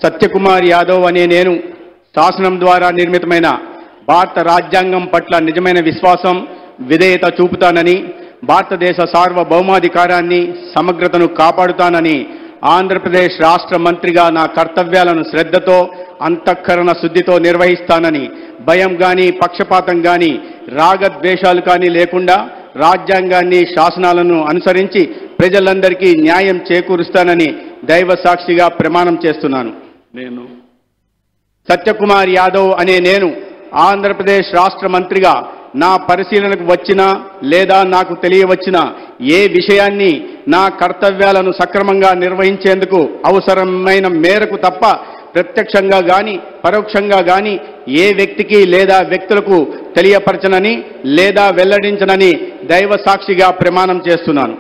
సత్యకుమార్ యాదవ్ అనే నేను శాసనం ద్వారా నిర్మితమైన భారత రాజ్యాంగం పట్ల నిజమైన విశ్వాసం, విధేయత చూపుతానని, భారతదేశ సార్వభౌమాధికారాన్ని, సమగ్రతను కాపాడుతానని ఆంధ్రప్రదేశ్ రాష్ట్ర మంత్రిగా నా కర్తవ్యాలను శ్రద్ధతో, అంతఃకరణ శుద్ధితో నిర్వహిస్తానని, భయం కానీ పక్షపాతం కానీ రాగద్వేషాలు కానీ లేకుండా రాజ్యాంగాన్ని, శాసనాలను అనుసరించి ప్రజలందరికీ న్యాయం చేకూరుస్తానని దైవ సాక్షిగా ప్రమాణం చేస్తున్నాను. నేను సత్యకుమార్ యాదవ్ అనే నేను ఆంధ్రప్రదేశ్ రాష్ట్ర మంత్రిగా నా పరిశీలనకు వచ్చినా లేదా నాకు తెలియవచ్చిన ఏ విషయాన్ని నా కర్తవ్యాలను సక్రమంగా నిర్వహించేందుకు అవసరమైన మేరకు తప్ప ప్రత్యక్షంగా కానీ పరోక్షంగా కానీ ఏ వ్యక్తికి లేదా వ్యక్తులకు తెలియపరచనని లేదా వెల్లడించనని దైవ సాక్షిగా ప్రమాణం చేస్తున్నాను.